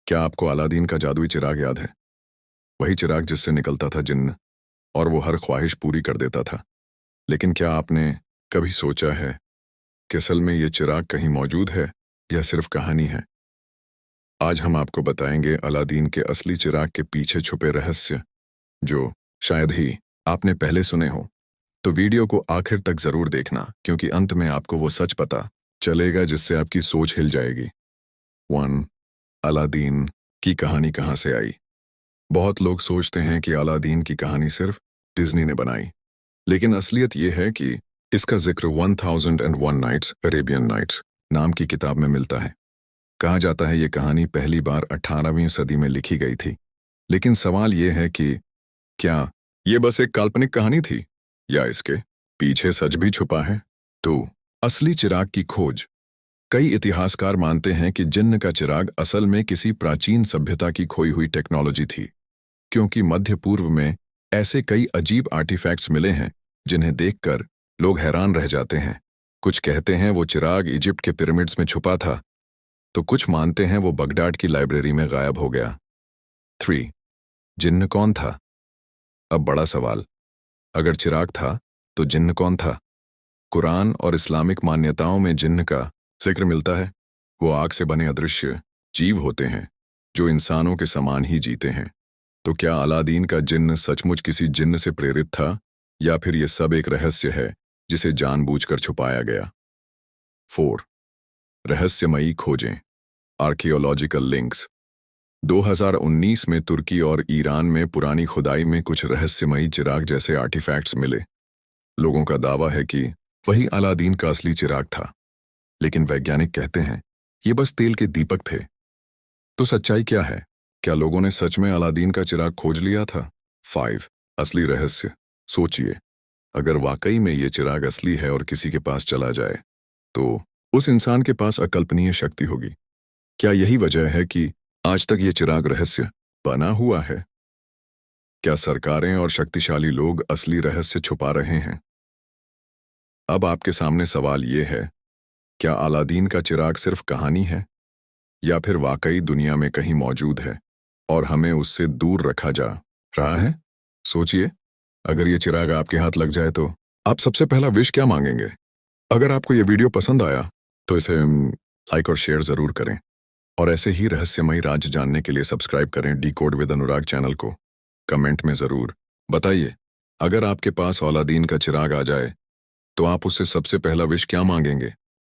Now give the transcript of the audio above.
क्या आपको अलादीन का जादुई चिराग याद है? वही चिराग जिससे निकलता था जिन्न और वो हर ख्वाहिश पूरी कर देता था। लेकिन क्या आपने कभी सोचा है कि असल में ये चिराग कहीं मौजूद है या सिर्फ कहानी है? आज हम आपको बताएंगे अलादीन के असली चिराग के पीछे छुपे रहस्य, जो शायद ही आपने पहले सुने हो। तो वीडियो को आखिर तक जरूर देखना, क्योंकि अंत में आपको वो सच पता चलेगा जिससे आपकी सोच हिल जाएगी। 1. अलादीन की कहानी कहाँ से आई? बहुत लोग सोचते हैं कि अलादीन की कहानी सिर्फ डिज्नी ने बनाई, लेकिन असलियत यह है कि इसका जिक्र 1001 नाइट्स अरेबियन नाइट्स नाम की किताब में मिलता है। कहा जाता है ये कहानी पहली बार 18वीं सदी में लिखी गई थी। लेकिन सवाल यह है कि क्या ये बस एक काल्पनिक कहानी थी या इसके पीछे सच भी छुपा है? तो असली चिराग की खोज। कई इतिहासकार मानते हैं कि जिन्न का चिराग असल में किसी प्राचीन सभ्यता की खोई हुई टेक्नोलॉजी थी, क्योंकि मध्य पूर्व में ऐसे कई अजीब आर्टिफैक्ट्स मिले हैं जिन्हें देखकर लोग हैरान रह जाते हैं। कुछ कहते हैं वो चिराग इजिप्ट के पिरामिड्स में छुपा था, तो कुछ मानते हैं वो बगदाद की लाइब्रेरी में गायब हो गया। 3. जिन्न कौन था? अब बड़ा सवाल, अगर चिराग था तो जिन्न कौन था? कुरान और इस्लामिक मान्यताओं में जिन्न का जिक्र मिलता है। वो आग से बने अदृश्य जीव होते हैं जो इंसानों के समान ही जीते हैं। तो क्या अलादीन का जिन्न सचमुच किसी जिन्न से प्रेरित था, या फिर ये सब एक रहस्य है जिसे जानबूझकर छुपाया गया? 4. रहस्यमयी खोजें, आर्कियोलॉजिकल लिंक्स। 2019 में तुर्की और ईरान में पुरानी खुदाई में कुछ रहस्यमयी चिराग जैसे आर्टिफैक्ट्स मिले। लोगों का दावा है कि वही अलादीन का असली चिराग था, लेकिन वैज्ञानिक कहते हैं ये बस तेल के दीपक थे। तो सच्चाई क्या है? क्या लोगों ने सच में अलादीन का चिराग खोज लिया था? 5. असली रहस्य। सोचिए, अगर वाकई में ये चिराग असली है और किसी के पास चला जाए, तो उस इंसान के पास अकल्पनीय शक्ति होगी। क्या यही वजह है कि आज तक ये चिराग रहस्य बना हुआ है? क्या सरकारें और शक्तिशाली लोग असली रहस्य छुपा रहे हैं? अब आपके सामने सवाल ये है, क्या अलादीन का चिराग सिर्फ कहानी है, या फिर वाकई दुनिया में कहीं मौजूद है और हमें उससे दूर रखा जा रहा है? सोचिए, अगर ये चिराग आपके हाथ लग जाए तो आप सबसे पहला विश क्या मांगेंगे? अगर आपको ये वीडियो पसंद आया तो इसे लाइक और शेयर जरूर करें, और ऐसे ही रहस्यमयी राज जानने के लिए सब्सक्राइब करें डिकोड विद अनुराग चैनल को। कमेंट में जरूर बताइए, अगर आपके पास अलादीन का चिराग आ जाए तो आप उससे सबसे पहला विश क्या मांगेंगे?